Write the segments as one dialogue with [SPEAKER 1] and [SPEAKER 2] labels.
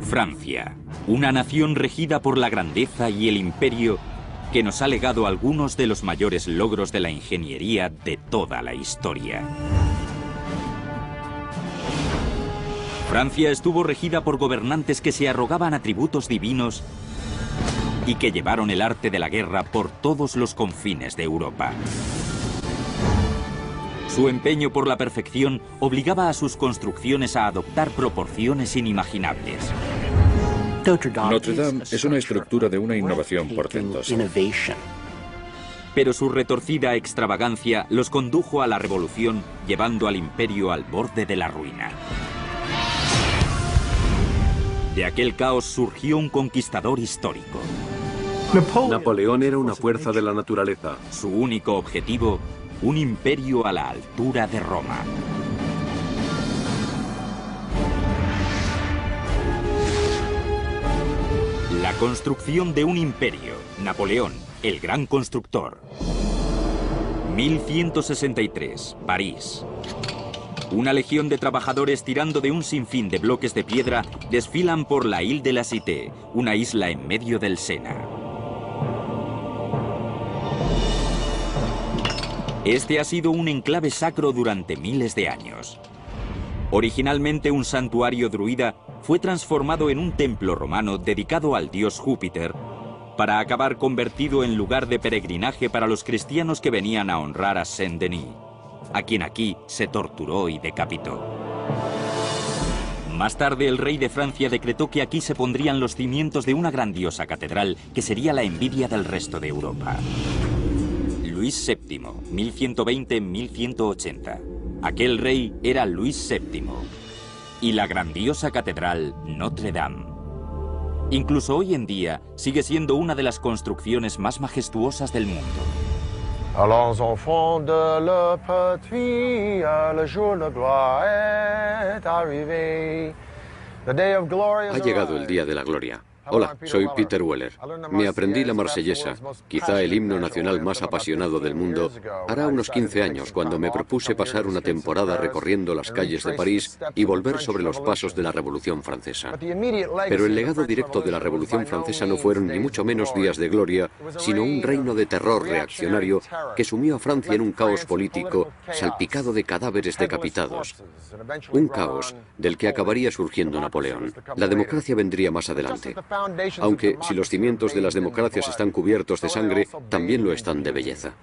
[SPEAKER 1] Francia, una nación regida por la grandeza y el imperio que nos ha legado algunos de los mayores logros de la ingeniería de toda la historia. Francia estuvo regida por gobernantes que se arrogaban atributos divinos y que llevaron el arte de la guerra por todos los confines de Europa. Su empeño por la perfección obligaba a sus construcciones a adoptar proporciones inimaginables.
[SPEAKER 2] Notre Dame es una estructura de una innovación portentosa.
[SPEAKER 1] Pero su retorcida extravagancia los condujo a la revolución, llevando al imperio al borde de la ruina. De aquel caos surgió un conquistador histórico.
[SPEAKER 3] Napoleón era una fuerza de la naturaleza.
[SPEAKER 1] Su único objetivo, un imperio a la altura de Roma. La construcción de un imperio. Napoleón, el gran constructor. 1163, París. Una legión de trabajadores tirando de un sinfín de bloques de piedra desfilan por la Île de la Cité, una isla en medio del Sena. Este ha sido un enclave sacro durante miles de años. Originalmente un santuario druida, fue transformado en un templo romano dedicado al dios Júpiter, para acabar convertido en lugar de peregrinaje para los cristianos que venían a honrar a Saint-Denis, a quien aquí se torturó y decapitó. Más tarde el rey de Francia decretó que aquí se pondrían los cimientos de una grandiosa catedral que sería la envidia del resto de Europa. Luis VII, 1120-1180. Aquel rey era Luis VII. Y la grandiosa catedral Notre Dame. Incluso hoy en día sigue siendo una de las construcciones más majestuosas del mundo.
[SPEAKER 4] A los enfants de la patrie, le jour de gloire est arrivé. The day of glory
[SPEAKER 3] Ha llegado el día de la gloria. Hola, soy Peter Weller. Me aprendí la marsellesa, quizá el himno nacional más apasionado del mundo, hará unos 15 años cuando me propuse pasar una temporada recorriendo las calles de París y volver sobre los pasos de la Revolución Francesa. Pero el legado directo de la Revolución Francesa no fueron ni mucho menos días de gloria, sino un reino de terror reaccionario que sumió a Francia en un caos político salpicado de cadáveres decapitados. Un caos del que acabaría surgiendo Napoleón. La democracia vendría más adelante. Aunque, si los cimientos de las democracias están cubiertos de sangre, también lo están de belleza.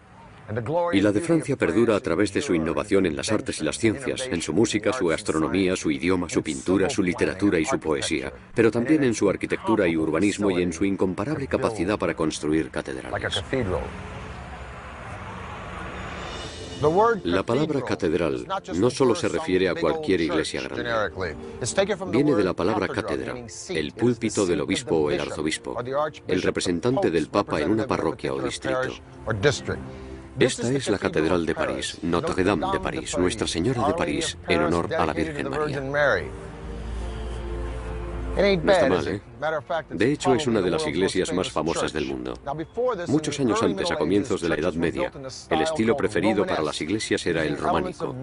[SPEAKER 3] Y la de Francia perdura a través de su innovación en las artes y las ciencias, en su música, su gastronomía, su idioma, su pintura, su literatura y su poesía, pero también en su arquitectura y urbanismo y en su incomparable capacidad para construir catedrales. La palabra catedral no solo se refiere a cualquier iglesia grande. Viene de la palabra cátedra, el púlpito del obispo o el arzobispo, el representante del papa en una parroquia o distrito. Esta es la Catedral de París, Notre Dame de París, Nuestra Señora de París, en honor a la Virgen María. No está mal, ¿eh? De hecho, es una de las iglesias más famosas del mundo. Muchos años antes, a comienzos de la Edad Media, el estilo preferido para las iglesias era el románico,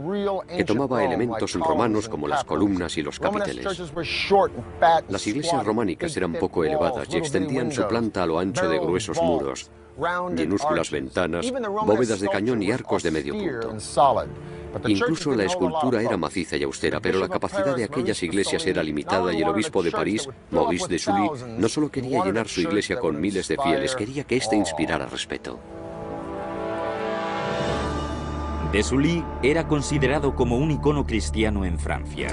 [SPEAKER 3] que tomaba elementos romanos como las columnas y los capiteles. Las iglesias románicas eran poco elevadas y extendían su planta a lo ancho de gruesos muros, minúsculas ventanas, bóvedas de cañón y arcos de medio punto. Incluso la escultura era maciza y austera, pero la capacidad de aquellas iglesias era limitada y el obispo de París, Maurice de Sully, no solo quería llenar su iglesia con miles de fieles, quería que ésta inspirara respeto.
[SPEAKER 1] De Sully era considerado como un icono cristiano en Francia.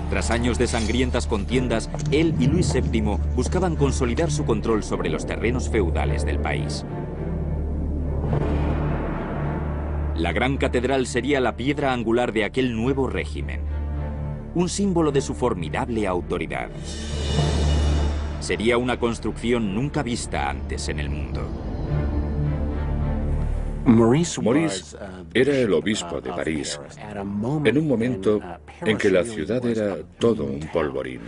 [SPEAKER 1] Tras años de sangrientas contiendas, él y Luis VII buscaban consolidar su control sobre los terrenos feudales del país. La gran catedral sería la piedra angular de aquel nuevo régimen, un símbolo de su formidable autoridad. Sería una construcción nunca vista antes en el mundo.
[SPEAKER 2] Maurice era el obispo de París en un momento en que la ciudad era todo un polvorín.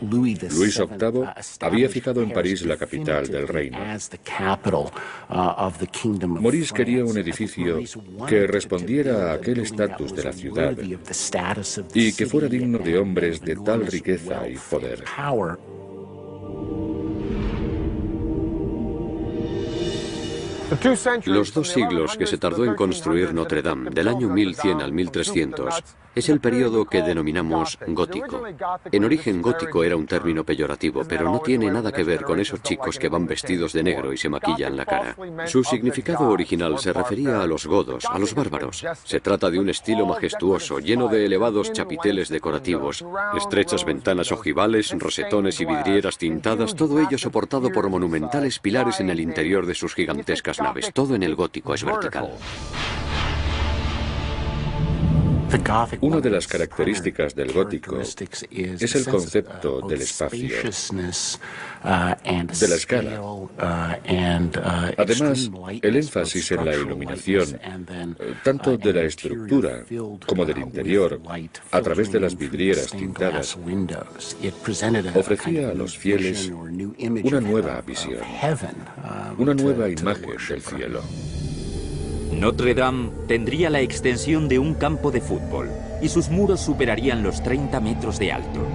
[SPEAKER 2] Luis VIII había fijado en París la capital del reino. Maurice quería un edificio que respondiera a aquel estatus de la ciudad y que fuera digno de hombres de tal riqueza y poder.
[SPEAKER 3] Los 2 siglos que se tardó en construir Notre Dame, del año 1100 al 1300, es el periodo que denominamos gótico. En origen, gótico era un término peyorativo, pero no tiene nada que ver con esos chicos que van vestidos de negro y se maquillan la cara. Su significado original se refería a los godos, a los bárbaros. Se trata de un estilo majestuoso, lleno de elevados chapiteles decorativos, estrechas ventanas ojivales, rosetones y vidrieras tintadas, todo ello soportado por monumentales pilares en el interior de sus gigantescas naves. Todo en el gótico es vertical.
[SPEAKER 2] Una de las características del gótico es el concepto del espacio, de la escala. Además, el énfasis en la iluminación, tanto de la estructura como del interior, a través de las vidrieras tintadas, ofrecía a los fieles una nueva visión, una nueva imagen del cielo.
[SPEAKER 1] Notre Dame tendría la extensión de un campo de fútbol y sus muros superarían los 30 metros de alto.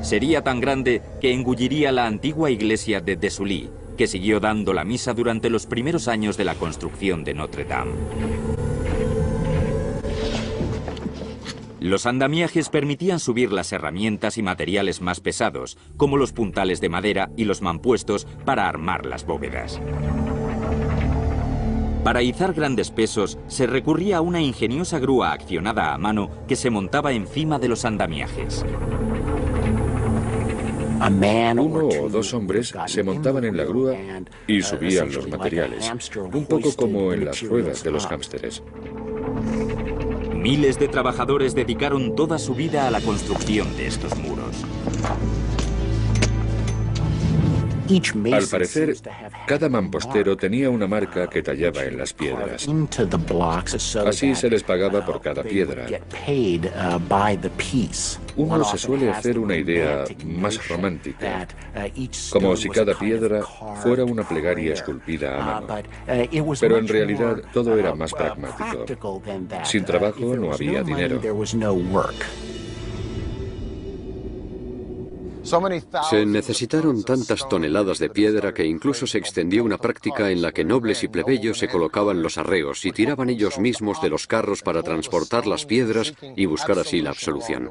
[SPEAKER 1] Sería tan grande que engulliría la antigua iglesia de Desully, que siguió dando la misa durante los primeros años de la construcción de Notre Dame. Los andamiajes permitían subir las herramientas y materiales más pesados, como los puntales de madera y los mampuestos para armar las bóvedas. Para izar grandes pesos se recurría a una ingeniosa grúa accionada a mano que se montaba encima de los andamiajes.
[SPEAKER 2] 1 o 2 hombres se montaban en la grúa y subían los materiales, un poco como en las ruedas de los hámsteres.
[SPEAKER 1] Miles de trabajadores dedicaron toda su vida a la construcción de estos muros.
[SPEAKER 2] Al parecer, cada mampostero tenía una marca que tallaba en las piedras. Así se les pagaba por cada piedra. Uno se suele hacer una idea más romántica, como si cada piedra fuera una plegaria esculpida a mano. Pero en realidad todo era más pragmático. Sin trabajo no había dinero.
[SPEAKER 3] Se necesitaron tantas toneladas de piedra que incluso se extendió una práctica en la que nobles y plebeyos se colocaban los arreos y tiraban ellos mismos de los carros para transportar las piedras y buscar así la absolución.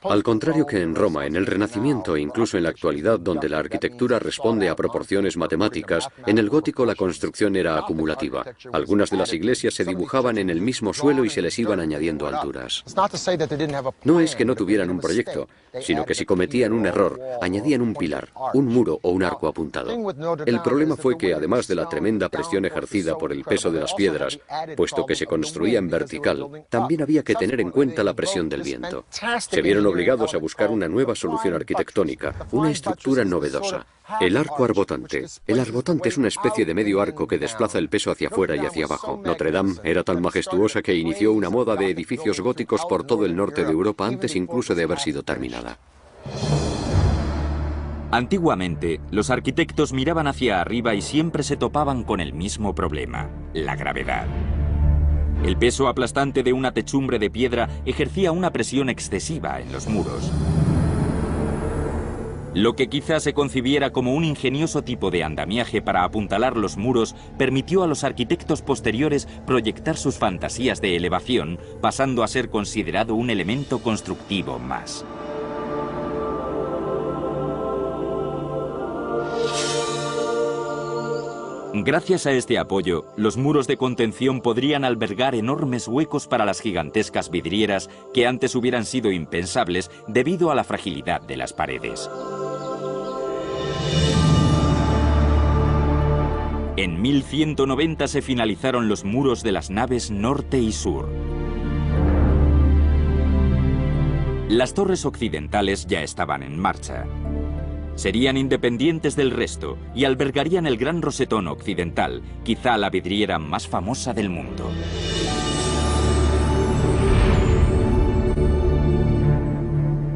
[SPEAKER 3] Al contrario que en Roma, en el Renacimiento e incluso en la actualidad, donde la arquitectura responde a proporciones matemáticas, en el gótico la construcción era acumulativa. Algunas de las iglesias se dibujaban en el mismo suelo y se les iban añadiendo alturas. No es que no tuvieran un proyecto, sino que si cometían un error, añadían un pilar, un muro o un arco apuntado. El problema fue que, además de la tremenda presión ejercida por el peso de las piedras, puesto que se construía en vertical, también había que tener en cuenta la presión del viento. Se vieron obligados a buscar una nueva solución arquitectónica, una estructura novedosa: el arco arbotante. El arbotante es una especie de medio arco que desplaza el peso hacia afuera y hacia abajo. Notre Dame era tan majestuosa que inició una moda de edificios góticos por todo el norte de Europa antes incluso de haber sido terminada.
[SPEAKER 1] Antiguamente, los arquitectos miraban hacia arriba y siempre se topaban con el mismo problema: la gravedad. El peso aplastante de una techumbre de piedra ejercía una presión excesiva en los muros. Lo que quizá se concibiera como un ingenioso tipo de andamiaje para apuntalar los muros permitió a los arquitectos posteriores proyectar sus fantasías de elevación, pasando a ser considerado un elemento constructivo más. Gracias a este apoyo, los muros de contención podrían albergar enormes huecos para las gigantescas vidrieras que antes hubieran sido impensables debido a la fragilidad de las paredes. En 1190 se finalizaron los muros de las naves norte y sur. Las torres occidentales ya estaban en marcha. Serían independientes del resto y albergarían el gran rosetón occidental, quizá la vidriera más famosa del mundo.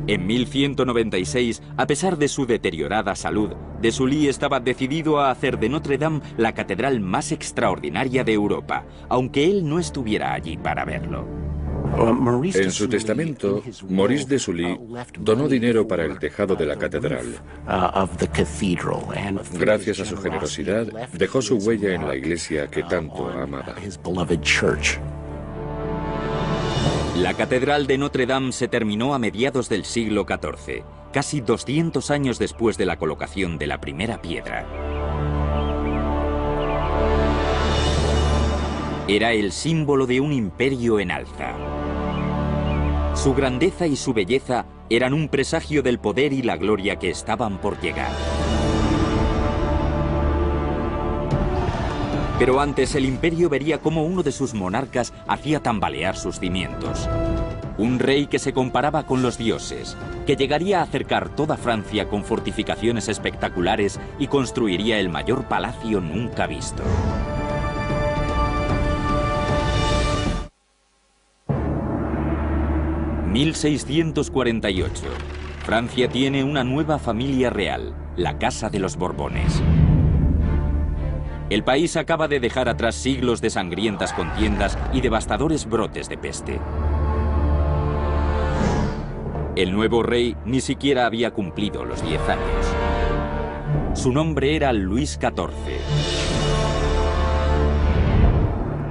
[SPEAKER 1] En 1196, a pesar de su deteriorada salud, Desully estaba decidido a hacer de Notre Dame la catedral más extraordinaria de Europa, aunque él no estuviera allí para verlo.
[SPEAKER 2] En su testamento, Maurice de Sully donó dinero para el tejado de la catedral. Gracias a su generosidad, dejó su huella en la iglesia que tanto amaba.
[SPEAKER 1] La catedral de Notre Dame se terminó a mediados del siglo XIV, casi 200 años después de la colocación de la primera piedra. Era el símbolo de un imperio en alza. Su grandeza y su belleza eran un presagio del poder y la gloria que estaban por llegar. Pero antes el imperio vería cómo uno de sus monarcas hacía tambalear sus cimientos. Un rey que se comparaba con los dioses, que llegaría a acercar toda Francia con fortificaciones espectaculares y construiría el mayor palacio nunca visto. (1648). Francia tiene una nueva familia real, la Casa de los Borbones. El país acaba de dejar atrás siglos de sangrientas contiendas y devastadores brotes de peste. El nuevo rey ni siquiera había cumplido los 10 años. Su nombre era Luis XIV.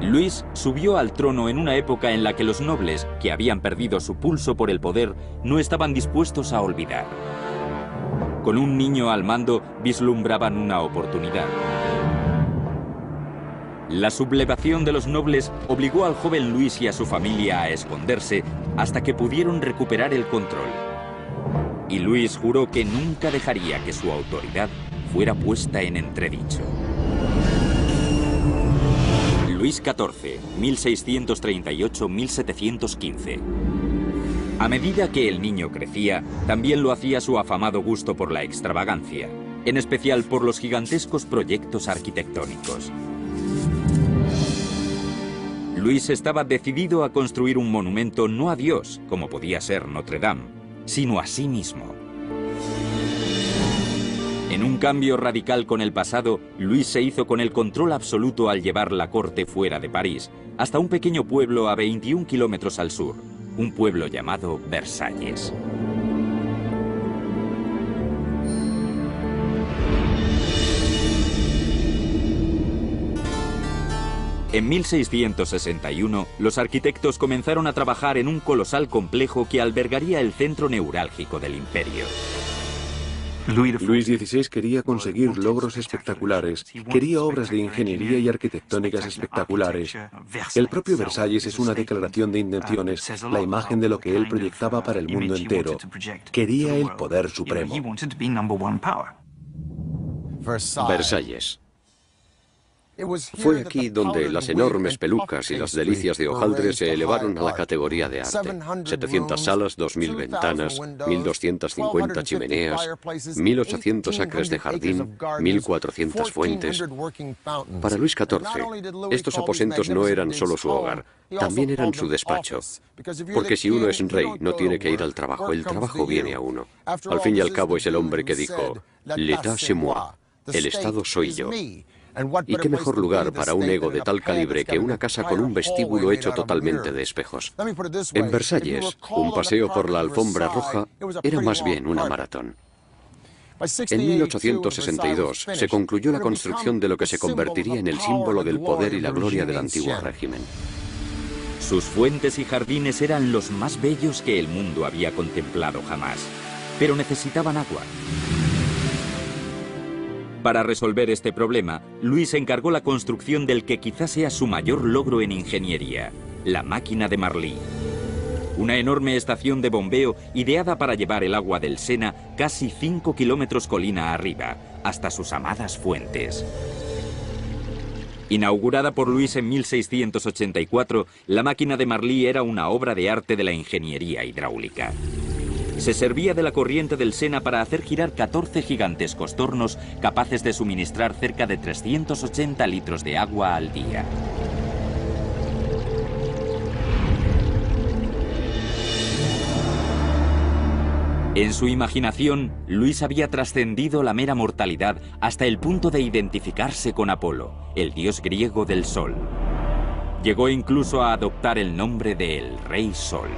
[SPEAKER 1] Luis subió al trono en una época en la que los nobles, que habían perdido su pulso por el poder, no estaban dispuestos a olvidar. Con un niño al mando vislumbraban una oportunidad. La sublevación de los nobles obligó al joven Luis y a su familia a esconderse hasta que pudieron recuperar el control. Y Luis juró que nunca dejaría que su autoridad fuera puesta en entredicho. Luis XIV, 1638-1715. A medida que el niño crecía, también lo hacía su afamado gusto por la extravagancia, en especial por los gigantescos proyectos arquitectónicos. Luis estaba decidido a construir un monumento no a Dios, como podía ser Notre Dame, sino a sí mismo. En un cambio radical con el pasado, Luis se hizo con el control absoluto al llevar la corte fuera de París, hasta un pequeño pueblo a 21 kilómetros al sur, un pueblo llamado Versalles. En 1661, los arquitectos comenzaron a trabajar en un colosal complejo que albergaría el centro neurálgico del imperio.
[SPEAKER 5] Luis XVI quería conseguir logros espectaculares, quería obras de ingeniería y arquitectónicas espectaculares. El propio Versalles es una declaración de intenciones, la imagen de lo que él proyectaba para el mundo entero. Quería el poder supremo.
[SPEAKER 3] Versalles. Fue aquí donde las enormes pelucas y las delicias de hojaldre se elevaron a la categoría de arte. 700 salas, 2000 ventanas, 1250 chimeneas, 1800 acres de jardín, 1400 fuentes. Para Luis XIV, estos aposentos no eran solo su hogar, también eran su despacho. Porque si uno es rey, no tiene que ir al trabajo, el trabajo viene a uno. Al fin y al cabo es el hombre que dijo, «L'État c'est moi», el Estado soy yo. ¿Y qué mejor lugar para un ego de tal calibre que una casa con un vestíbulo hecho totalmente de espejos? En Versalles, un paseo por la alfombra roja era más bien una maratón. En 1862 se concluyó la construcción de lo que se convertiría en el símbolo del poder y la gloria del antiguo régimen.
[SPEAKER 1] Sus fuentes y jardines eran los más bellos que el mundo había contemplado jamás, pero necesitaban agua. Para resolver este problema, Luis encargó la construcción del que quizás sea su mayor logro en ingeniería, la máquina de Marly. Una enorme estación de bombeo ideada para llevar el agua del Sena casi 5 kilómetros colina arriba, hasta sus amadas fuentes. Inaugurada por Luis en 1684, la máquina de Marly era una obra de arte de la ingeniería hidráulica. Se servía de la corriente del Sena para hacer girar 14 gigantescos tornos capaces de suministrar cerca de 380 litros de agua al día. En su imaginación, Luis había trascendido la mera mortalidad hasta el punto de identificarse con Apolo, el dios griego del sol. Llegó incluso a adoptar el nombre de El Rey Sol.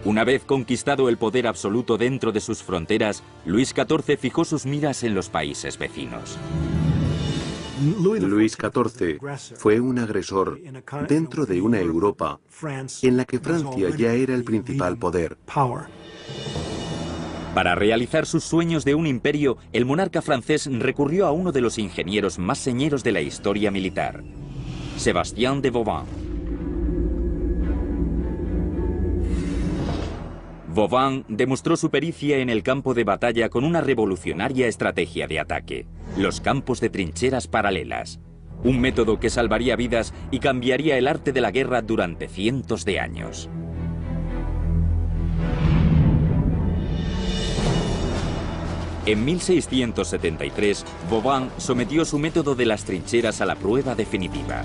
[SPEAKER 1] Una vez conquistado el poder absoluto dentro de sus fronteras, Luis XIV fijó sus miras en los países vecinos.
[SPEAKER 5] Luis XIV fue un agresor dentro de una Europa en la que Francia ya era el principal poder.
[SPEAKER 1] Para realizar sus sueños de un imperio, el monarca francés recurrió a uno de los ingenieros más señeros de la historia militar, Sébastien de Vauban. Vauban demostró su pericia en el campo de batalla con una revolucionaria estrategia de ataque, los campos de trincheras paralelas, un método que salvaría vidas y cambiaría el arte de la guerra durante cientos de años. En 1673, Vauban sometió su método de las trincheras a la prueba definitiva.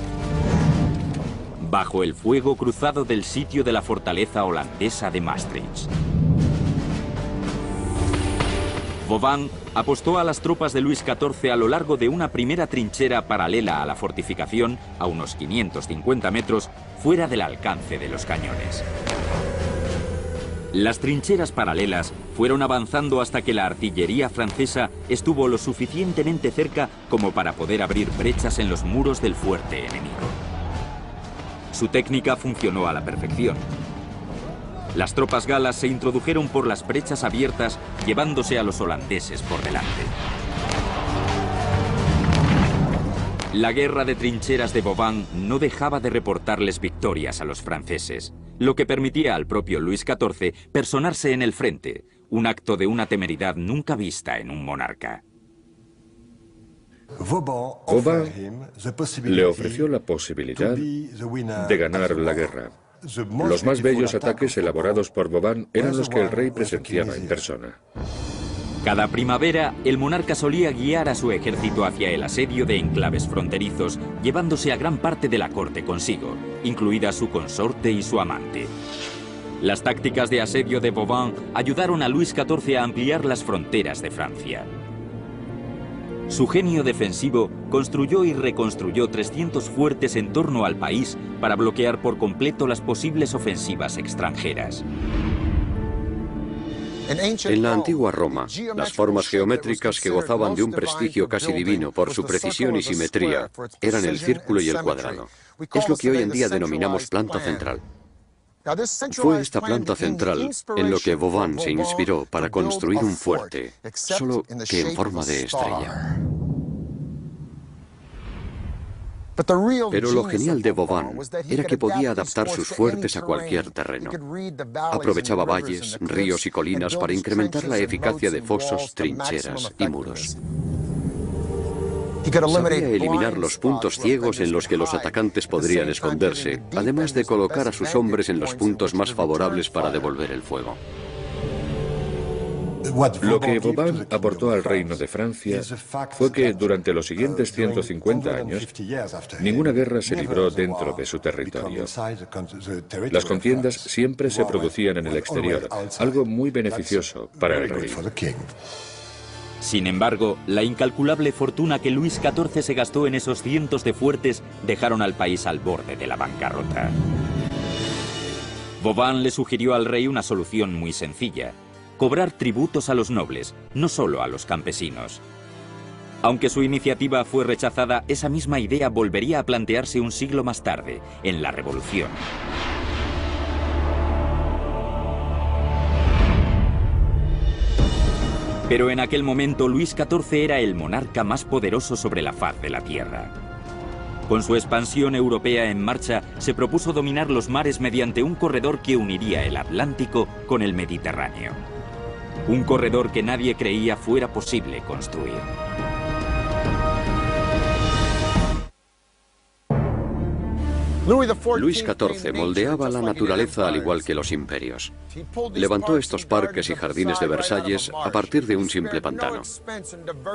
[SPEAKER 1] Bajo el fuego cruzado del sitio de la fortaleza holandesa de Maastricht, Vauban apostó a las tropas de Luis XIV a lo largo de una primera trinchera paralela a la fortificación, a unos 550 metros, fuera del alcance de los cañones. Las trincheras paralelas fueron avanzando hasta que la artillería francesa estuvo lo suficientemente cerca como para poder abrir brechas en los muros del fuerte enemigo. Su técnica funcionó a la perfección. Las tropas galas se introdujeron por las brechas abiertas, llevándose a los holandeses por delante. La guerra de trincheras de Vauban no dejaba de reportarles victorias a los franceses, lo que permitía al propio Luis XIV personarse en el frente, un acto de una temeridad nunca vista en un monarca.
[SPEAKER 2] Vauban le ofreció la posibilidad de ganar la guerra. Los más bellos ataques elaborados por Vauban eran los que el rey presenciaba en persona.
[SPEAKER 1] Cada primavera, el monarca solía guiar a su ejército hacia el asedio de enclaves fronterizos, llevándose a gran parte de la corte consigo, incluida su consorte y su amante. Las tácticas de asedio de Vauban ayudaron a Luis XIV a ampliar las fronteras de Francia. Su genio defensivo construyó y reconstruyó 300 fuertes en torno al país para bloquear por completo las posibles ofensivas extranjeras.
[SPEAKER 3] En la antigua Roma, las formas geométricas que gozaban de un prestigio casi divino por su precisión y simetría eran el círculo y el cuadrado. Es lo que hoy en día denominamos planta central. Fue esta planta central en lo que Vauban se inspiró para construir un fuerte, solo que en forma de estrella. Pero lo genial de Vauban era que podía adaptar sus fuertes a cualquier terreno. Aprovechaba valles, ríos y colinas para incrementar la eficacia de fosos, trincheras y muros. Sabía eliminar los puntos ciegos en los que los atacantes podrían esconderse, además de colocar a sus hombres en los puntos más favorables para devolver el fuego.
[SPEAKER 2] Lo que Vauban aportó al reino de Francia fue que durante los siguientes 150 años ninguna guerra se libró dentro de su territorio. Las contiendas siempre se producían en el exterior, algo muy beneficioso para el rey.
[SPEAKER 1] Sin embargo, la incalculable fortuna que Luis XIV se gastó en esos cientos de fuertes dejaron al país al borde de la bancarrota. Vauban le sugirió al rey una solución muy sencilla: cobrar tributos a los nobles, no solo a los campesinos. Aunque su iniciativa fue rechazada, esa misma idea volvería a plantearse un siglo más tarde, en la Revolución. Pero en aquel momento Luis XIV era el monarca más poderoso sobre la faz de la tierra. Con su expansión europea en marcha, se propuso dominar los mares mediante un corredor que uniría el Atlántico con el Mediterráneo. Un corredor que nadie creía fuera posible construir.
[SPEAKER 3] Luis XIV moldeaba la naturaleza al igual que los imperios. Levantó estos parques y jardines de Versalles a partir de un simple pantano.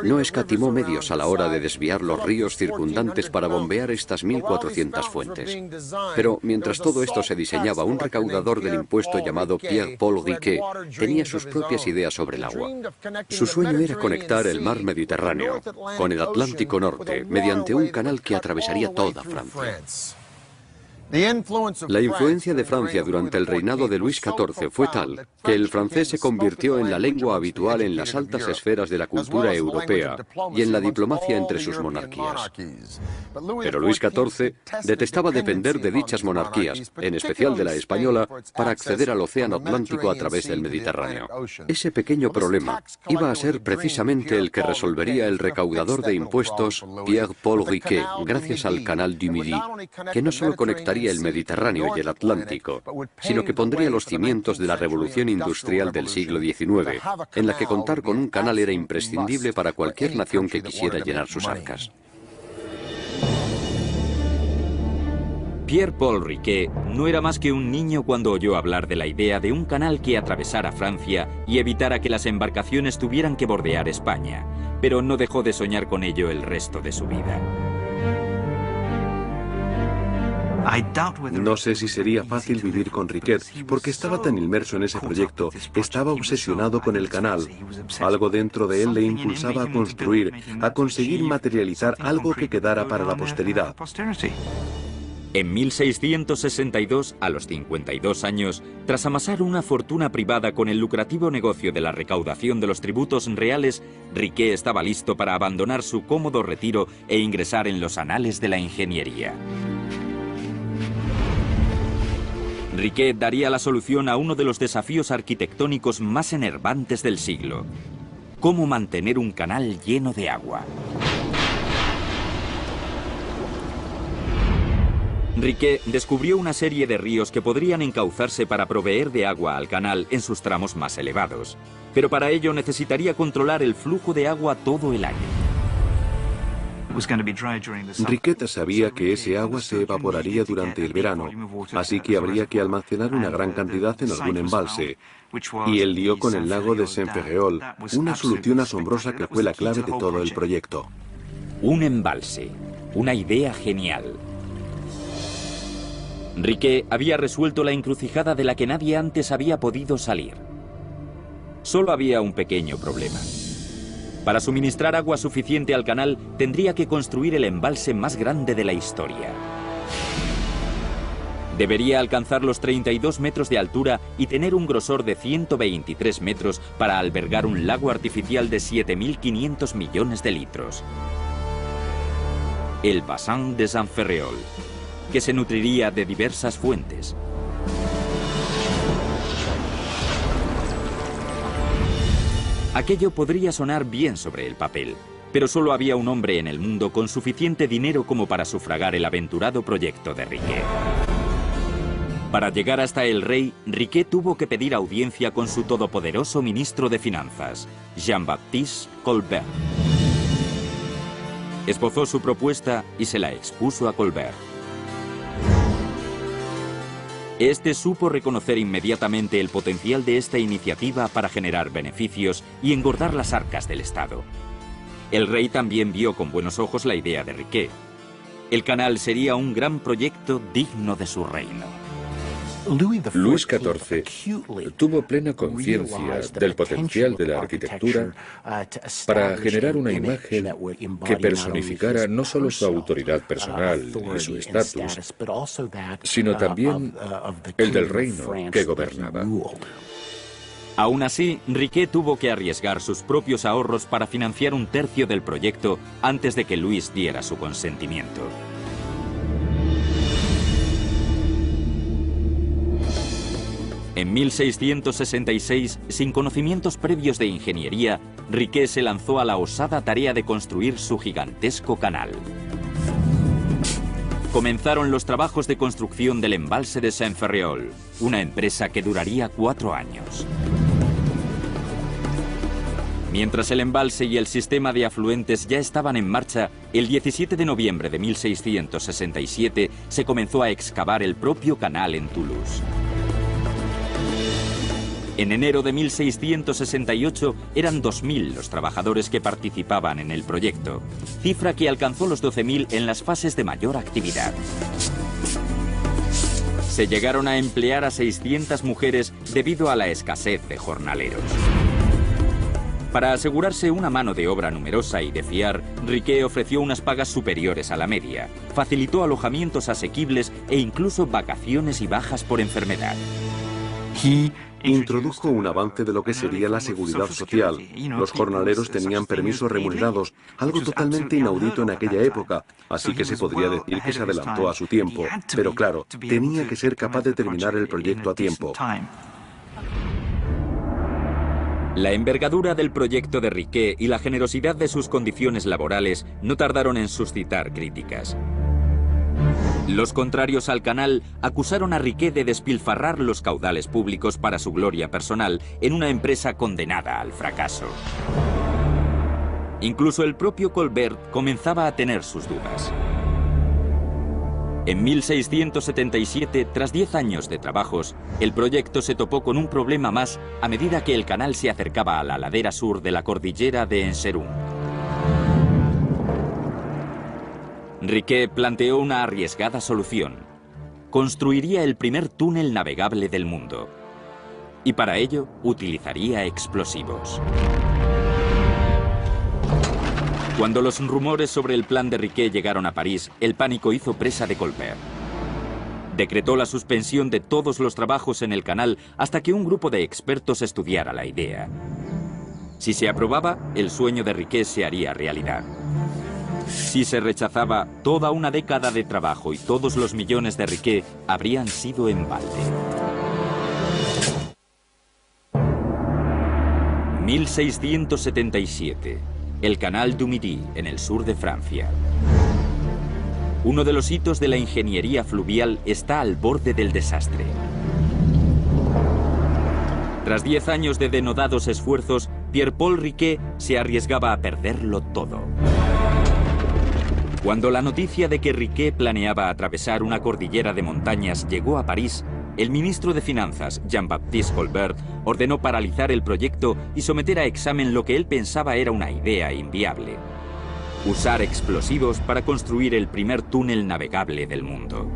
[SPEAKER 3] No escatimó medios a la hora de desviar los ríos circundantes para bombear estas 1.400 fuentes. Pero mientras todo esto se diseñaba, un recaudador del impuesto llamado Pierre-Paul Riquet tenía sus propias ideas sobre el agua. Su sueño era conectar el mar Mediterráneo con el Atlántico Norte mediante un canal que atravesaría toda Francia. La influencia de Francia durante el reinado de Luis XIV fue tal que el francés se convirtió en la lengua habitual en las altas esferas de la cultura europea y en la diplomacia entre sus monarquías. Pero Luis XIV detestaba depender de dichas monarquías, en especial de la española, para acceder al océano Atlántico a través del Mediterráneo. Ese pequeño problema iba a ser precisamente el que resolvería el recaudador de impuestos Pierre-Paul Riquet gracias al Canal du Midi, que no solo conectaría el Mediterráneo y el Atlántico, sino que pondría los cimientos de la revolución industrial del siglo XIX, en la que contar con un canal era imprescindible para cualquier nación que quisiera llenar sus arcas.
[SPEAKER 1] Pierre-Paul Riquet no era más que un niño cuando oyó hablar de la idea de un canal que atravesara Francia y evitara que las embarcaciones tuvieran que bordear España, pero no dejó de soñar con ello el resto de su vida.
[SPEAKER 5] No sé si sería fácil vivir con Riquet, porque estaba tan inmerso en ese proyecto, estaba obsesionado con el canal. Algo dentro de él le impulsaba a construir, a conseguir materializar algo que quedara para la posteridad.
[SPEAKER 1] En 1662, a los 52 años, tras amasar una fortuna privada con el lucrativo negocio de la recaudación de los tributos reales, Riquet estaba listo para abandonar su cómodo retiro e ingresar en los anales de la ingeniería. Riquet daría la solución a uno de los desafíos arquitectónicos más enervantes del siglo: cómo mantener un canal lleno de agua. Riquet descubrió una serie de ríos que podrían encauzarse para proveer de agua al canal en sus tramos más elevados, pero para ello necesitaría controlar el flujo de agua todo el año.
[SPEAKER 5] Riquet sabía que ese agua se evaporaría durante el verano, así que habría que almacenar una gran cantidad en algún embalse. Y él dio con el lago de Saint-Ferréol, una solución asombrosa que fue la clave de todo el proyecto.
[SPEAKER 1] Un embalse, una idea genial. Riquet había resuelto la encrucijada de la que nadie antes había podido salir. Solo había un pequeño problema. Para suministrar agua suficiente al canal, tendría que construir el embalse más grande de la historia. Debería alcanzar los 32 metros de altura y tener un grosor de 123 metros para albergar un lago artificial de 7.500 millones de litros. El Bassin de Saint-Ferréol, que se nutriría de diversas fuentes. Aquello podría sonar bien sobre el papel, pero solo había un hombre en el mundo con suficiente dinero como para sufragar el aventurado proyecto de Riquet. Para llegar hasta el rey, Riquet tuvo que pedir audiencia con su todopoderoso ministro de Finanzas, Jean-Baptiste Colbert. Esbozó su propuesta y se la expuso a Colbert. Este supo reconocer inmediatamente el potencial de esta iniciativa para generar beneficios y engordar las arcas del Estado. El rey también vio con buenos ojos la idea de Riquet. El canal sería un gran proyecto digno de su reino.
[SPEAKER 2] Luis XIV tuvo plena conciencia del potencial de la arquitectura para generar una imagen que personificara no solo su autoridad personal y su estatus, sino también el del reino que gobernaba.
[SPEAKER 1] Aún así, Riquet tuvo que arriesgar sus propios ahorros para financiar un tercio del proyecto antes de que Luis diera su consentimiento. En 1666, sin conocimientos previos de ingeniería, Riquet se lanzó a la osada tarea de construir su gigantesco canal. Comenzaron los trabajos de construcción del embalse de Saint-Ferréol, una empresa que duraría 4 años. Mientras el embalse y el sistema de afluentes ya estaban en marcha, el 17 de noviembre de 1667 se comenzó a excavar el propio canal en Toulouse. En enero de 1668 eran 2.000 los trabajadores que participaban en el proyecto, cifra que alcanzó los 12.000 en las fases de mayor actividad. Se llegaron a emplear a 600 mujeres debido a la escasez de jornaleros. Para asegurarse una mano de obra numerosa y de fiar, Riquet ofreció unas pagas superiores a la media, facilitó alojamientos asequibles e incluso vacaciones y bajas por enfermedad.
[SPEAKER 5] Introdujo un avance de lo que sería la seguridad social. Los jornaleros tenían permisos remunerados, algo totalmente inaudito en aquella época, así que se podría decir que se adelantó a su tiempo. Pero claro, tenía que ser capaz de terminar el proyecto a tiempo.
[SPEAKER 1] La envergadura del proyecto de Riquet y la generosidad de sus condiciones laborales no tardaron en suscitar críticas. Los contrarios al canal acusaron a Riquet de despilfarrar los caudales públicos para su gloria personal en una empresa condenada al fracaso. Incluso el propio Colbert comenzaba a tener sus dudas. En 1677, tras 10 años de trabajos, el proyecto se topó con un problema más a medida que el canal se acercaba a la ladera sur de la cordillera de Enserun. Riquet planteó una arriesgada solución. Construiría el primer túnel navegable del mundo. Y para ello utilizaría explosivos. Cuando los rumores sobre el plan de Riquet llegaron a París, el pánico hizo presa de Colbert. Decretó la suspensión de todos los trabajos en el canal hasta que un grupo de expertos estudiara la idea. Si se aprobaba, el sueño de Riquet se haría realidad. Si se rechazaba, toda una década de trabajo y todos los millones de Riquet habrían sido en balde. 1677. El Canal du Midi, en el sur de Francia. Uno de los hitos de la ingeniería fluvial está al borde del desastre. Tras 10 años de denodados esfuerzos, Pierre-Paul Riquet se arriesgaba a perderlo todo. Cuando la noticia de que Riquet planeaba atravesar una cordillera de montañas llegó a París, el ministro de Finanzas, Jean-Baptiste Colbert, ordenó paralizar el proyecto y someter a examen lo que él pensaba era una idea inviable: usar explosivos para construir el primer túnel navegable del mundo.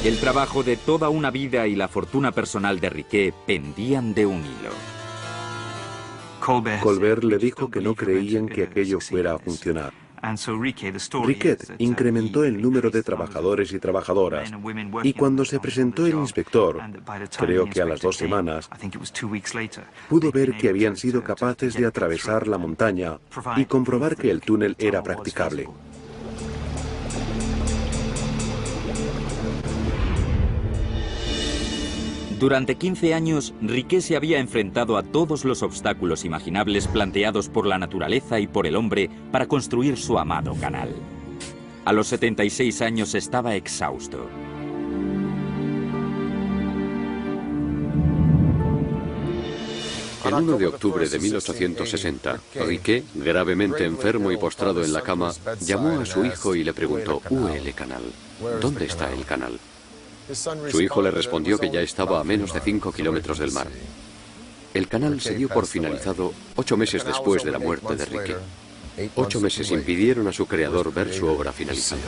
[SPEAKER 1] El trabajo de toda una vida y la fortuna personal de Riquet pendían de un hilo.
[SPEAKER 5] Colbert le dijo que no creían que aquello fuera a funcionar. Riquet incrementó el número de trabajadores y trabajadoras, y cuando se presentó el inspector, creo que a las 2 semanas, pudo ver que habían sido capaces de atravesar la montaña y comprobar que el túnel era practicable.
[SPEAKER 1] Durante 15 años, Riquet se había enfrentado a todos los obstáculos imaginables planteados por la naturaleza y por el hombre para construir su amado canal. A los 76 años estaba exhausto.
[SPEAKER 3] El 1 de octubre de 1860, Riquet, gravemente enfermo y postrado en la cama, llamó a su hijo y le preguntó: «¿Où est le canal? ¿Dónde está el canal?». Su hijo le respondió que ya estaba a menos de 5 kilómetros del mar. El canal se dio por finalizado 8 meses después de la muerte de Riquet. 8 meses impidieron a su creador ver su obra finalizada.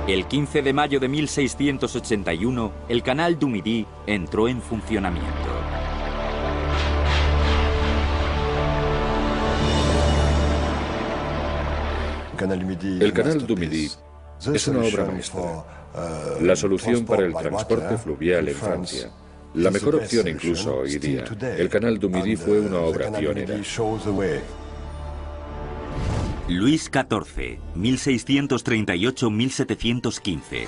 [SPEAKER 1] El 15 de mayo de 1681, el Canal du Midi entró en funcionamiento.
[SPEAKER 2] El Canal du Midi es una obra maestra, la solución para el transporte fluvial en Francia. La mejor opción incluso hoy día. El Canal du Midi fue una obra pionera.
[SPEAKER 1] Luis XIV, 1638-1715.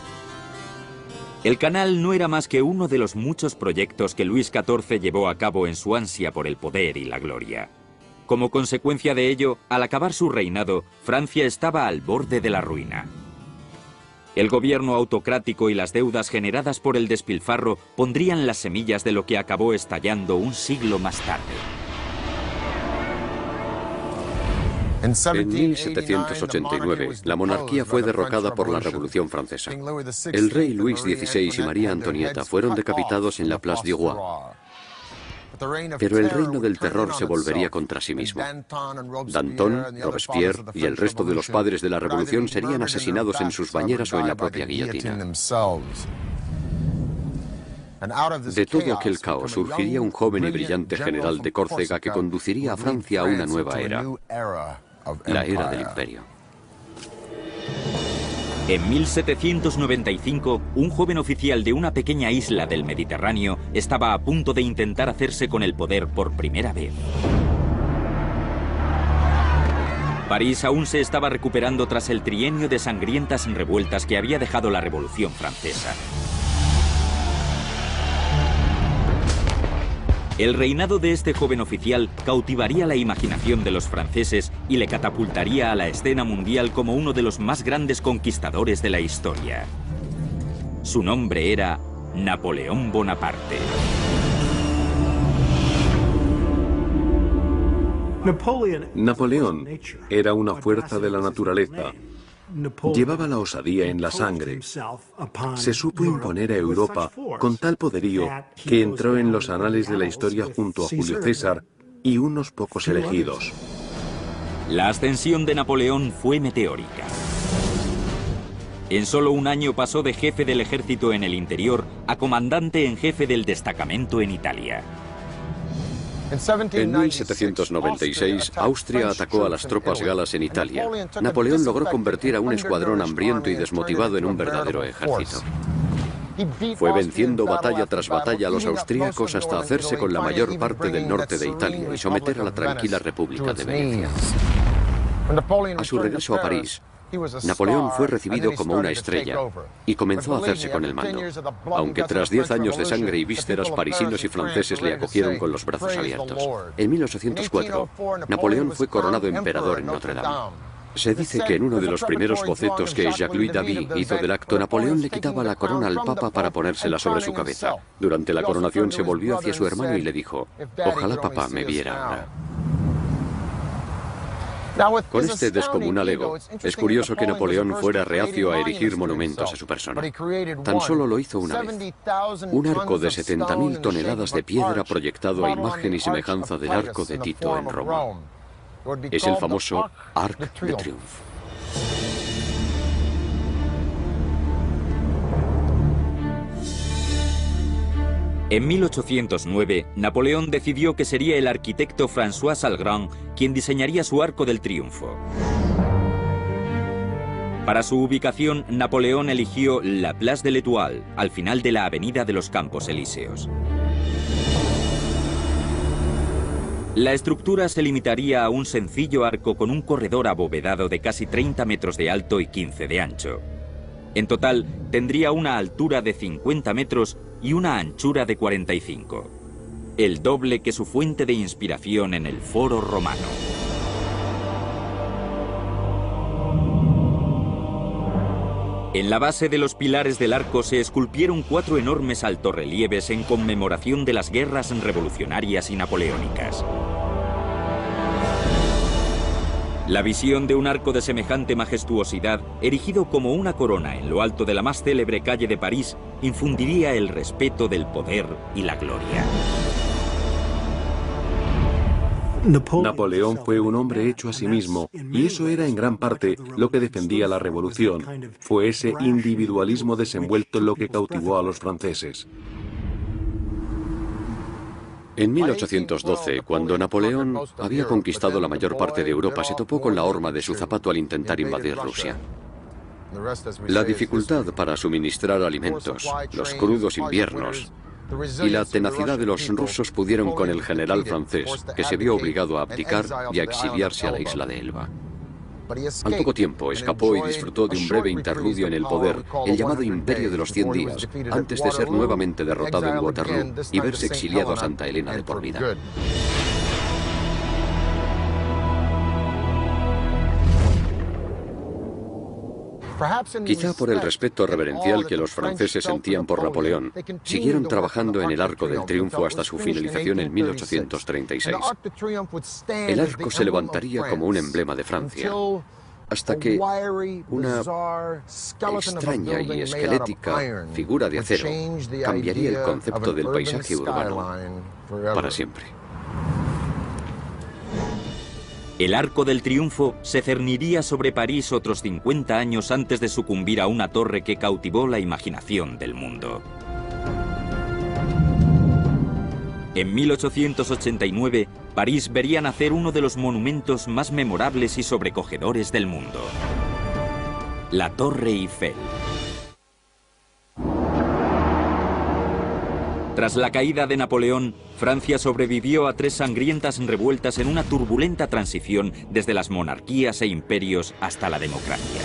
[SPEAKER 1] El canal no era más que uno de los muchos proyectos que Luis XIV llevó a cabo en su ansia por el poder y la gloria. Como consecuencia de ello, al acabar su reinado, Francia estaba al borde de la ruina. El gobierno autocrático y las deudas generadas por el despilfarro pondrían las semillas de lo que acabó estallando un siglo más tarde.
[SPEAKER 3] En 1789, la monarquía fue derrocada por la Revolución Francesa. El rey Luis XVI y María Antonieta fueron decapitados en la Place du Roi. Pero el reino del terror se volvería contra sí mismo. Danton, Robespierre y el resto de los padres de la Revolución serían asesinados en sus bañeras o en la propia guillotina. De todo aquel caos surgiría un joven y brillante general de Córcega que conduciría a Francia a una nueva era, la era del imperio.
[SPEAKER 1] En 1795, un joven oficial de una pequeña isla del Mediterráneo estaba a punto de intentar hacerse con el poder por primera vez. París aún se estaba recuperando tras el trienio de sangrientas revueltas que había dejado la Revolución Francesa. El reinado de este joven oficial cautivaría la imaginación de los franceses y le catapultaría a la escena mundial como uno de los más grandes conquistadores de la historia. Su nombre era Napoleón Bonaparte.
[SPEAKER 5] Napoleón era una fuerza de la naturaleza. Llevaba la osadía en la sangre. Se supo imponer a Europa con tal poderío que entró en los anales de la historia junto a Julio César y unos pocos elegidos.
[SPEAKER 1] La ascensión de Napoleón fue meteórica. En solo un año pasó de jefe del ejército en el interior a comandante en jefe del destacamento en Italia.
[SPEAKER 3] En 1796, Austria atacó a las tropas galas en Italia. Napoleón logró convertir a un escuadrón hambriento y desmotivado en un verdadero ejército. Fue venciendo batalla tras batalla a los austríacos hasta hacerse con la mayor parte del norte de Italia y someter a la tranquila República de Venecia. A su regreso a París, Napoleón fue recibido como una estrella y comenzó a hacerse con el mando, aunque tras 10 años de sangre y vísceras, parisinos y franceses le acogieron con los brazos abiertos. En 1804, Napoleón fue coronado emperador en Notre Dame. Se dice que en uno de los primeros bocetos que Jacques-Louis David hizo del acto, Napoleón le quitaba la corona al Papa para ponérsela sobre su cabeza. Durante la coronación se volvió hacia su hermano y le dijo: «Ojalá Papá me viera ahora». Con este descomunal ego, es curioso que Napoleón fuera reacio a erigir monumentos a su persona. Tan solo lo hizo una vez. Un arco de 70.000 toneladas de piedra proyectado a imagen y semejanza del arco de Tito en Roma. Es el famoso Arc de Triomphe.
[SPEAKER 1] En 1809, Napoleón decidió que sería el arquitecto François Salgrand quien diseñaría su Arco del Triunfo. Para su ubicación, Napoleón eligió la Place de l'Étoile, al final de la Avenida de los Campos Elíseos. La estructura se limitaría a un sencillo arco con un corredor abovedado de casi 30 metros de alto y 15 de ancho. En total, tendría una altura de 50 metros y una anchura de 45, el doble que su fuente de inspiración en el Foro Romano. En la base de los pilares del arco se esculpieron 4 enormes altorrelieves en conmemoración de las guerras revolucionarias y napoleónicas. La visión de un arco de semejante majestuosidad, erigido como una corona en lo alto de la más célebre calle de París, infundiría el respeto del poder y la gloria.
[SPEAKER 5] Napoleón fue un hombre hecho a sí mismo, y eso era en gran parte lo que defendía la revolución. Fue ese individualismo desenvuelto lo que cautivó a los franceses.
[SPEAKER 3] En 1812, cuando Napoleón había conquistado la mayor parte de Europa, se topó con la horma de su zapato al intentar invadir Rusia. La dificultad para suministrar alimentos, los crudos inviernos y la tenacidad de los rusos pudieron con el general francés, que se vio obligado a abdicar y a exiliarse a la isla de Elba. Al poco tiempo escapó y disfrutó de un breve interludio en el poder, el llamado Imperio de los 100 días, antes de ser nuevamente derrotado en Waterloo y verse exiliado a Santa Elena de por vida. Quizá por el respeto reverencial que los franceses sentían por Napoleón, siguieron trabajando en el Arco del Triunfo hasta su finalización en 1836. El arco se levantaría como un emblema de Francia, hasta que una extraña y esquelética figura de acero cambiaría el concepto del paisaje urbano para siempre.
[SPEAKER 1] El Arco del Triunfo se cerniría sobre París otros 50 años antes de sucumbir a una torre que cautivó la imaginación del mundo. En 1889, París vería nacer uno de los monumentos más memorables y sobrecogedores del mundo: la Torre Eiffel. Tras la caída de Napoleón, Francia sobrevivió a 3 sangrientas revueltas en una turbulenta transición desde las monarquías e imperios hasta la democracia.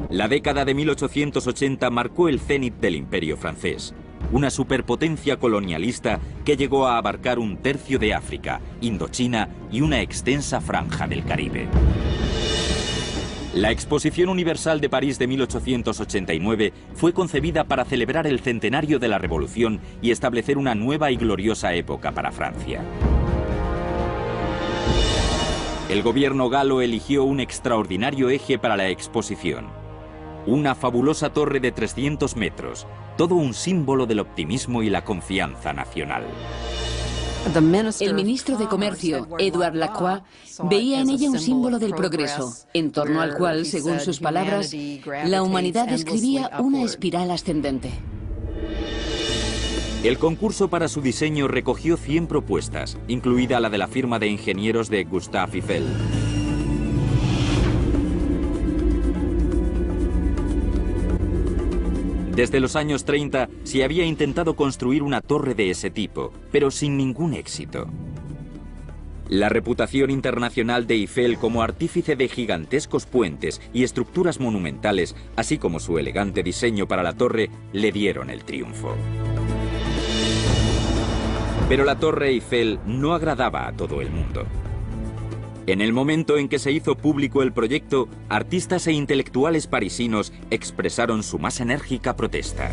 [SPEAKER 1] La década de 1880 marcó el cenit del Imperio francés, una superpotencia colonialista que llegó a abarcar 1/3 de África, Indochina y una extensa franja del Caribe. La Exposición Universal de París de 1889 fue concebida para celebrar el centenario de la Revolución y establecer una nueva y gloriosa época para Francia. El gobierno galo eligió un extraordinario eje para la exposición: una fabulosa torre de 300 metros, todo un símbolo del optimismo y la confianza nacional.
[SPEAKER 6] El ministro de Comercio, Édouard Lacroix, veía en ella un símbolo del progreso, en torno al cual, según sus palabras, la humanidad describía una espiral ascendente.
[SPEAKER 1] El concurso para su diseño recogió 100 propuestas, incluida la de la firma de ingenieros de Gustave Eiffel. Desde los años 30 se había intentado construir una torre de ese tipo, pero sin ningún éxito. La reputación internacional de Eiffel como artífice de gigantescos puentes y estructuras monumentales, así como su elegante diseño para la torre, le dieron el triunfo. Pero la Torre Eiffel no agradaba a todo el mundo. En el momento en que se hizo público el proyecto, artistas e intelectuales parisinos expresaron su más enérgica protesta.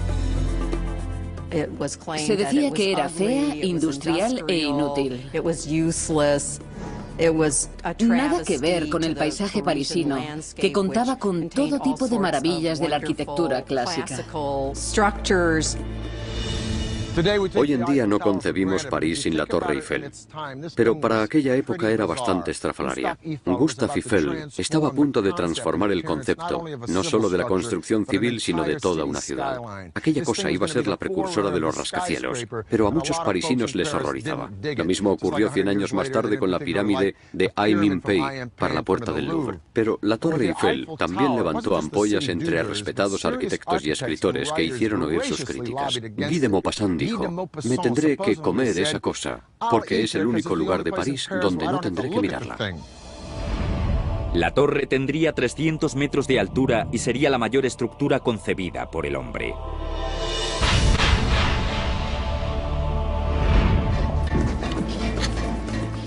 [SPEAKER 6] Se decía que era fea, industrial e inútil. Nada que ver con el paisaje parisino, que contaba con todo tipo de maravillas de la arquitectura clásica.
[SPEAKER 3] Hoy en día no concebimos París sin la Torre Eiffel, pero para aquella época era bastante estrafalaria. Gustave Eiffel estaba a punto de transformar el concepto, no solo de la construcción civil, sino de toda una ciudad. Aquella cosa iba a ser la precursora de los rascacielos, pero a muchos parisinos les horrorizaba. Lo mismo ocurrió 100 años más tarde con la pirámide de Ai-Min-Pei para la puerta del Louvre. Pero la Torre Eiffel también levantó ampollas entre respetados arquitectos y escritores que hicieron oír sus críticas. Guy de Maupassant dijo: me tendré que comer esa cosa, porque es el único lugar de París donde no tendré que mirarla.
[SPEAKER 1] La torre tendría 300 metros de altura y sería la mayor estructura concebida por el hombre.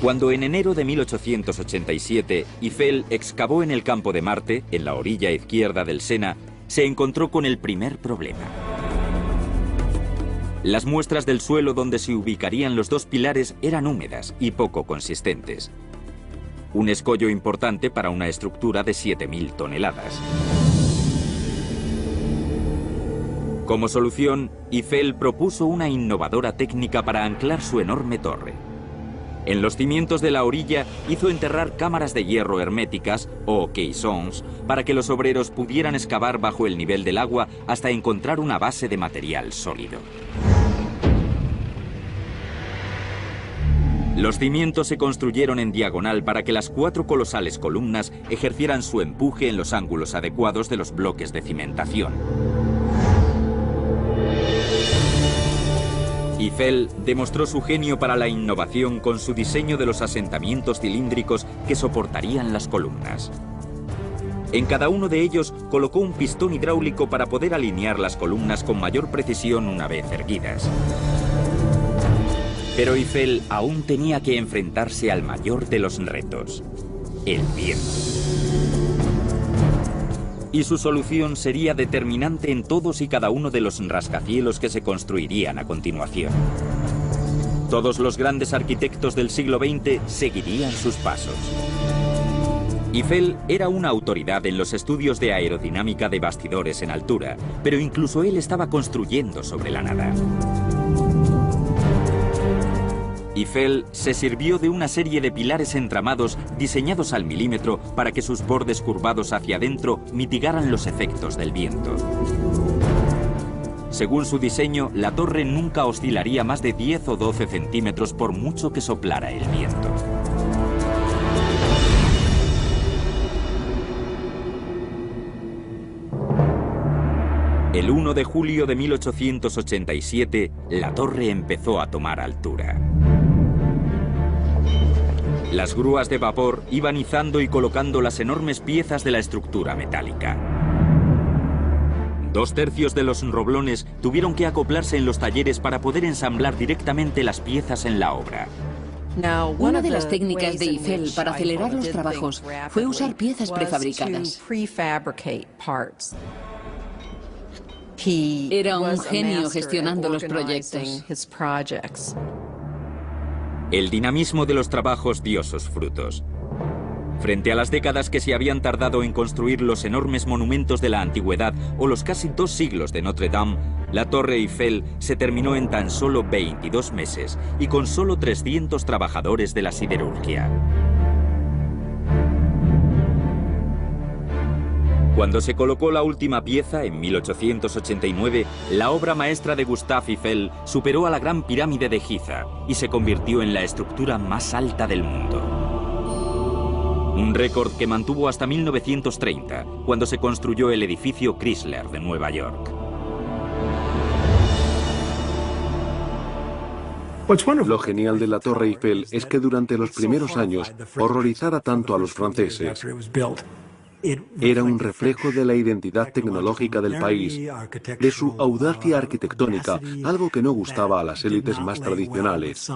[SPEAKER 1] Cuando en enero de 1887 Eiffel excavó en el campo de Marte, en la orilla izquierda del Sena, se encontró con el primer problema. Las muestras del suelo donde se ubicarían los 2 pilares eran húmedas y poco consistentes. Un escollo importante para una estructura de 7.000 toneladas. Como solución, Eiffel propuso una innovadora técnica para anclar su enorme torre. En los cimientos de la orilla hizo enterrar cámaras de hierro herméticas, o caissons, para que los obreros pudieran excavar bajo el nivel del agua hasta encontrar una base de material sólido. Los cimientos se construyeron en diagonal para que las 4 colosales columnas ejercieran su empuje en los ángulos adecuados de los bloques de cimentación. Eiffel demostró su genio para la innovación con su diseño de los asentamientos cilíndricos que soportarían las columnas. En cada uno de ellos colocó un pistón hidráulico para poder alinear las columnas con mayor precisión una vez erguidas. Pero Eiffel aún tenía que enfrentarse al mayor de los retos: el viento. Y su solución sería determinante en todos y cada uno de los rascacielos que se construirían a continuación. Todos los grandes arquitectos del siglo XX seguirían sus pasos. Eiffel era una autoridad en los estudios de aerodinámica de bastidores en altura, pero incluso él estaba construyendo sobre la nada. Eiffel se sirvió de una serie de pilares entramados diseñados al milímetro para que sus bordes curvados hacia adentro mitigaran los efectos del viento. Según su diseño, la torre nunca oscilaría más de 10 o 12 centímetros por mucho que soplara el viento. El 1 de julio de 1887, la torre empezó a tomar altura. Las grúas de vapor iban izando y colocando las enormes piezas de la estructura metálica. 2/3 de los roblones tuvieron que acoplarse en los talleres para poder ensamblar directamente las piezas en la obra.
[SPEAKER 6] Una de las técnicas de Eiffel para acelerar los trabajos fue usar piezas prefabricadas. Era un genio gestionando los proyectos.
[SPEAKER 1] El dinamismo de los trabajos dio sus frutos. Frente a las décadas que se habían tardado en construir los enormes monumentos de la antigüedad o los casi 2 siglos de Notre Dame, la Torre Eiffel se terminó en tan solo 22 meses y con solo 300 trabajadores de la siderurgia. Cuando se colocó la última pieza, en 1889, la obra maestra de Gustave Eiffel superó a la Gran Pirámide de Giza y se convirtió en la estructura más alta del mundo. Un récord que mantuvo hasta 1930, cuando se construyó el edificio Chrysler de Nueva York.
[SPEAKER 5] Lo genial de la Torre Eiffel es que durante los primeros años horrorizara tanto a los franceses. Era un reflejo de la identidad tecnológica del país, de su audacia arquitectónica, algo que no gustaba a las élites más tradicionales.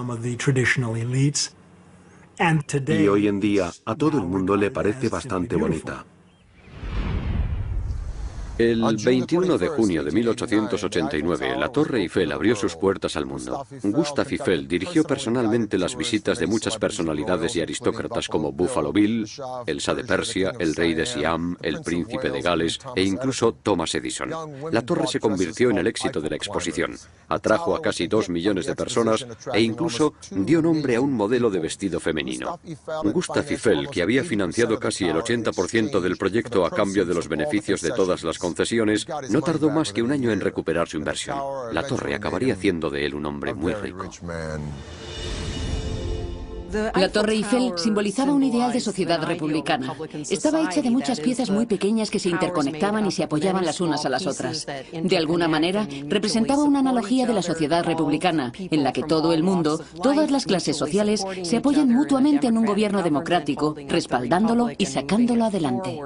[SPEAKER 5] Y hoy en día a todo el mundo le parece bastante bonita.
[SPEAKER 3] El 21 de junio de 1889, la Torre Eiffel abrió sus puertas al mundo. Gustave Eiffel dirigió personalmente las visitas de muchas personalidades y aristócratas como Buffalo Bill, el Shah de Persia, el rey de Siam, el príncipe de Gales e incluso Thomas Edison. La torre se convirtió en el éxito de la exposición. Atrajo a casi 2 millones de personas e incluso dio nombre a un modelo de vestido femenino. Gustave Eiffel, que había financiado casi el 80% del proyecto a cambio de los beneficios de todas las concesiones, no tardó más que un año en recuperar su inversión. La torre acabaría haciendo de él un hombre muy rico.
[SPEAKER 6] La Torre Eiffel simbolizaba un ideal de sociedad republicana. Estaba hecha de muchas piezas muy pequeñas que se interconectaban y se apoyaban las unas a las otras. De alguna manera, representaba una analogía de la sociedad republicana, en la que todo el mundo, todas las clases sociales, se apoyan mutuamente en un gobierno democrático, respaldándolo y sacándolo adelante.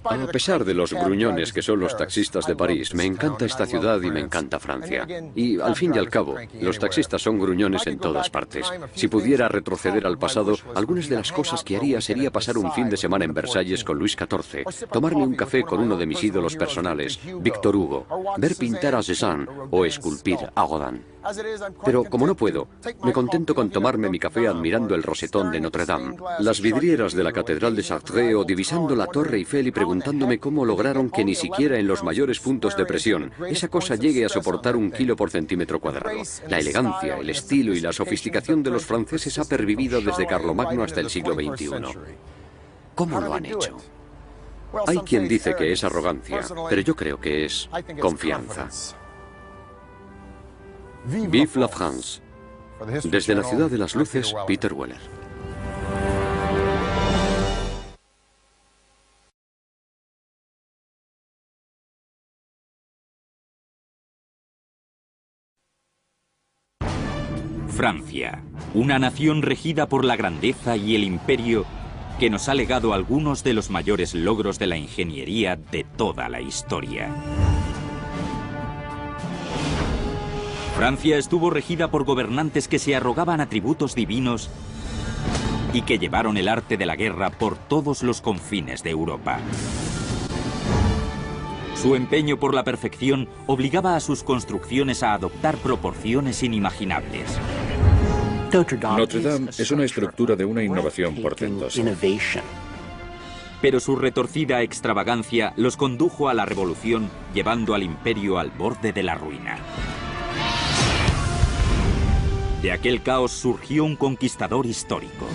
[SPEAKER 3] A pesar de los gruñones que son los taxistas de París, me encanta esta ciudad y me encanta Francia. Y al fin y al cabo, los taxistas son gruñones en todas partes. Si pudiera retroceder al pasado, algunas de las cosas que haría sería pasar un fin de semana en Versalles con Luis XIV, tomarme un café con uno de mis ídolos personales, Víctor Hugo, ver pintar a Cézanne o esculpir a Rodin. Pero como no puedo, me contento con tomarme mi café admirando el rosetón de Notre Dame, las vidrieras de la Catedral de Chartres o divisando la Torre Eiffel y preguntándome cómo lograron que ni siquiera en los mayores puntos de presión esa cosa llegue a soportar 1 kilo por centímetro cuadrado. La elegancia, el estilo y la sofisticación de los franceses ha pervivido desde Carlomagno hasta el siglo XXI. ¿Cómo lo han hecho? Hay quien dice que es arrogancia, pero yo creo que es confianza. Vive la France. Desde la ciudad de las luces, Peter Weller.
[SPEAKER 1] Francia, una nación regida por la grandeza y el imperio que nos ha legado algunos de los mayores logros de la ingeniería de toda la historia. Francia estuvo regida por gobernantes que se arrogaban atributos divinos y que llevaron el arte de la guerra por todos los confines de Europa. Su empeño por la perfección obligaba a sus construcciones a adoptar proporciones inimaginables.
[SPEAKER 2] Notre Dame es una estructura de una innovación portentosa.
[SPEAKER 1] Pero su retorcida extravagancia los condujo a la revolución, llevando al imperio al borde de la ruina. De aquel caos surgió un conquistador histórico.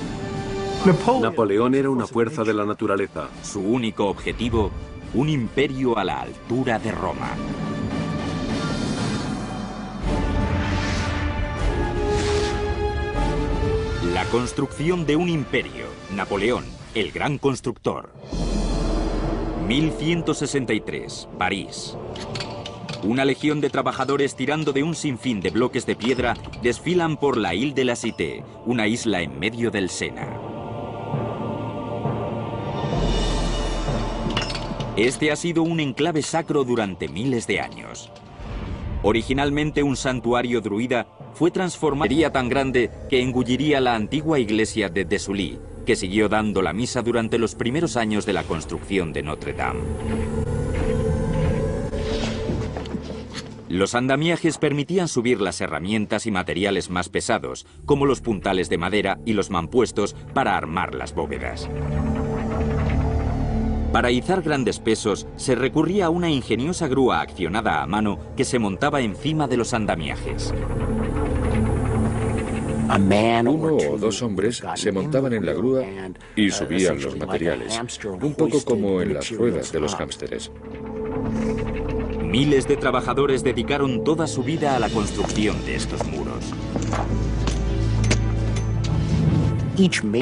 [SPEAKER 5] Napoleón era una fuerza de la naturaleza.
[SPEAKER 1] Su único objetivo, un imperio a la altura de Roma. La construcción de un imperio. Napoleón, el gran constructor. 1163, París. Una legión de trabajadores tirando de un sinfín de bloques de piedra desfilan por la Île de la Cité, una isla en medio del Sena. Este ha sido un enclave sacro durante miles de años. Originalmente un santuario druida, fue transformado en tan grande que engulliría la antigua iglesia de Desully, que siguió dando la misa durante los primeros años de la construcción de Notre Dame. Los andamiajes permitían subir las herramientas y materiales más pesados, como los puntales de madera y los mampuestos para armar las bóvedas. Para izar grandes pesos, se recurría a una ingeniosa grúa accionada a mano que se montaba encima de los andamiajes.
[SPEAKER 2] Uno o dos hombres se montaban en la grúa y subían los materiales, un poco como en las ruedas de los hámsteres.
[SPEAKER 1] Miles de trabajadores dedicaron toda su vida a la construcción de estos muros.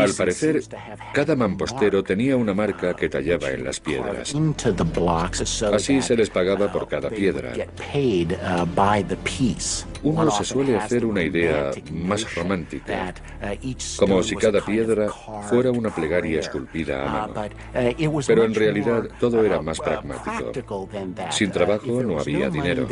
[SPEAKER 2] Al parecer, cada mampostero tenía una marca que tallaba en las piedras. Así se les pagaba por cada piedra. Uno se suele hacer una idea más romántica, como si cada piedra fuera una plegaria esculpida a mano. Pero en realidad todo era más pragmático. Sin trabajo no había dinero.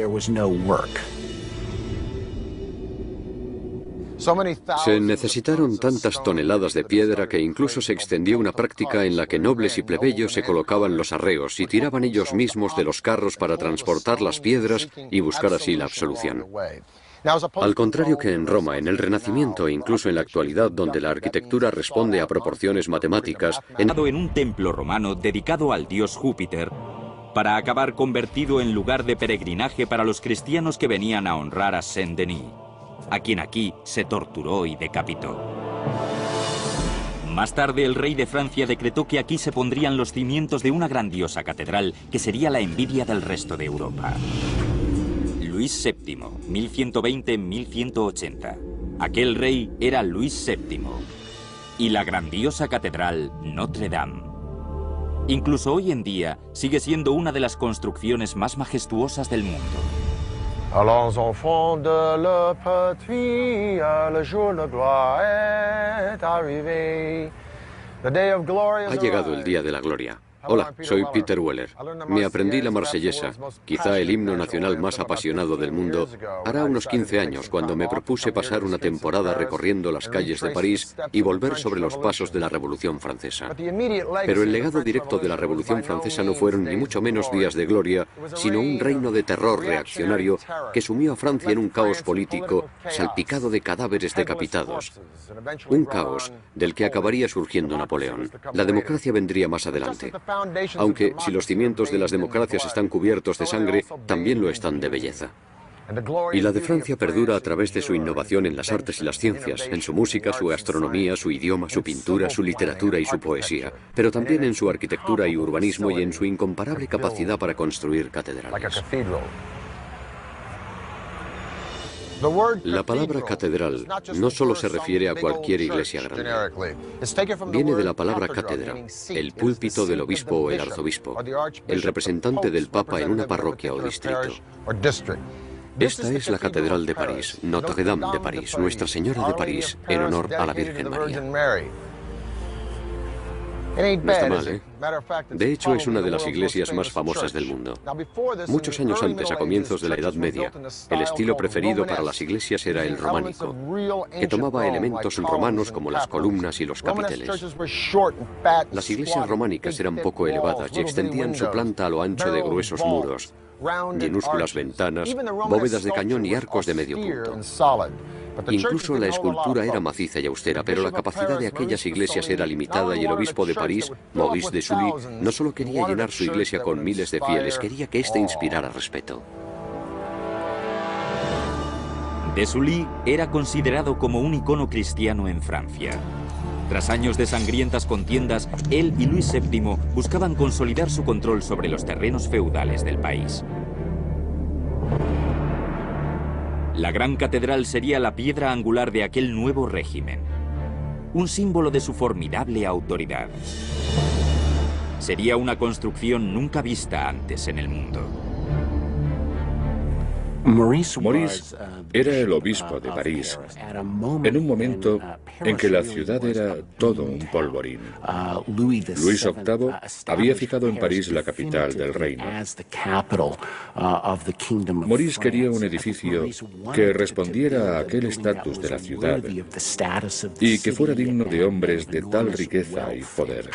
[SPEAKER 3] Se necesitaron tantas toneladas de piedra que incluso se extendió una práctica en la que nobles y plebeyos se colocaban los arreos y tiraban ellos mismos de los carros para transportar las piedras y buscar así la absolución. Al contrario que en Roma, en el Renacimiento e incluso en la actualidad, donde la arquitectura responde a proporciones matemáticas,
[SPEAKER 1] en un templo romano dedicado al dios Júpiter, para acabar convertido en lugar de peregrinaje para los cristianos que venían a honrar a Saint-Denis, a quien aquí se torturó y decapitó. Más tarde, el rey de Francia decretó que aquí se pondrían los cimientos de una grandiosa catedral que sería la envidia del resto de Europa. Luis VII, 1120-1180. Aquel rey era Luis VII. Y la grandiosa catedral Notre Dame. Incluso hoy en día sigue siendo una de las construcciones más majestuosas del mundo.
[SPEAKER 4] Allons enfants de la patrie, le jour de gloire est arrivé. The day of glory is
[SPEAKER 3] ha llegado el día de la gloria. Hola, soy Peter Weller. Me aprendí la marsellesa, quizá el himno nacional más apasionado del mundo, hará unos 15 años cuando me propuse pasar una temporada recorriendo las calles de París y volver sobre los pasos de la Revolución Francesa. Pero el legado directo de la Revolución Francesa no fueron ni mucho menos días de gloria, sino un reino de terror reaccionario que sumió a Francia en un caos político salpicado de cadáveres decapitados. Un caos del que acabaría surgiendo Napoleón. La democracia vendría más adelante. Aunque, si los cimientos de las democracias están cubiertos de sangre, también lo están de belleza. Y la de Francia perdura a través de su innovación en las artes y las ciencias, en su música, su gastronomía, su idioma, su pintura, su literatura y su poesía, pero también en su arquitectura y urbanismo y en su incomparable capacidad para construir catedrales. La palabra catedral no solo se refiere a cualquier iglesia grande. Viene de la palabra cátedra, el púlpito del obispo o el arzobispo, el representante del papa en una parroquia o distrito. Esta es la Catedral de París, Notre Dame de París, Nuestra Señora de París, en honor a la Virgen María. No está mal, ¿eh? De hecho, es una de las iglesias más famosas del mundo. Muchos años antes, a comienzos de la Edad Media, el estilo preferido para las iglesias era el románico, que tomaba elementos romanos como las columnas y los capiteles. Las iglesias románicas eran poco elevadas y extendían su planta a lo ancho de gruesos muros, minúsculas ventanas, bóvedas de cañón y arcos de medio punto. Incluso la escultura era maciza y austera, pero la capacidad de aquellas iglesias era limitada y el obispo de París, Maurice de Sully, no solo quería llenar su iglesia con miles de fieles, quería que ésta inspirara respeto.
[SPEAKER 1] De Sully era considerado como un icono cristiano en Francia. Tras años de sangrientas contiendas, él y Luis VII buscaban consolidar su control sobre los terrenos feudales del país. La gran catedral sería la piedra angular de aquel nuevo régimen, un símbolo de su formidable autoridad. Sería una construcción nunca vista antes en el mundo.
[SPEAKER 2] Maurice era el obispo de París en un momento en que la ciudad era todo un polvorín. Luis VIII había fijado en París la capital del reino. Maurice quería un edificio que respondiera a aquel estatus de la ciudad y que fuera digno de hombres de tal riqueza y poder.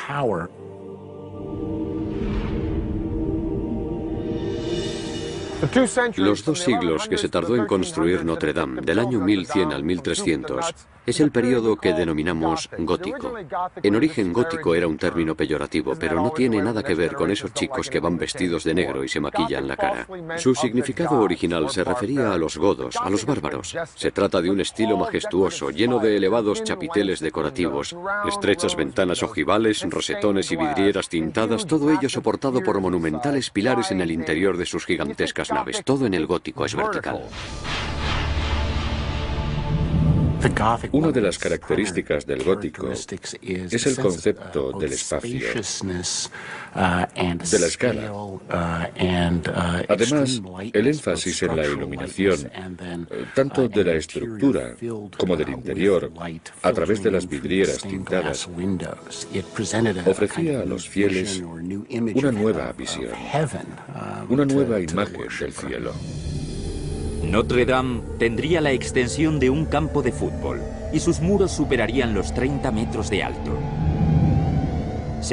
[SPEAKER 3] Los 2 siglos que se tardó en construir Notre Dame, del año 1100 al 1300, es el periodo que denominamos gótico. En origen, gótico era un término peyorativo, pero no tiene nada que ver con esos chicos que van vestidos de negro y se maquillan la cara. Su significado original se refería a los godos, a los bárbaros. Se trata de un estilo majestuoso, lleno de elevados chapiteles decorativos, estrechas ventanas ojivales, rosetones y vidrieras tintadas, todo ello soportado por monumentales pilares en el interior de sus gigantescas naves. Todo en el gótico es vertical.
[SPEAKER 2] Una de las características del gótico es el concepto del espacio, de la escala. Además, el énfasis en la iluminación, tanto de la estructura como del interior, a través de las vidrieras tintadas, ofrecía a los fieles una nueva visión, una nueva imagen del cielo.
[SPEAKER 1] Notre Dame tendría la extensión de un campo de fútbol y sus muros superarían los 30 metros de alto.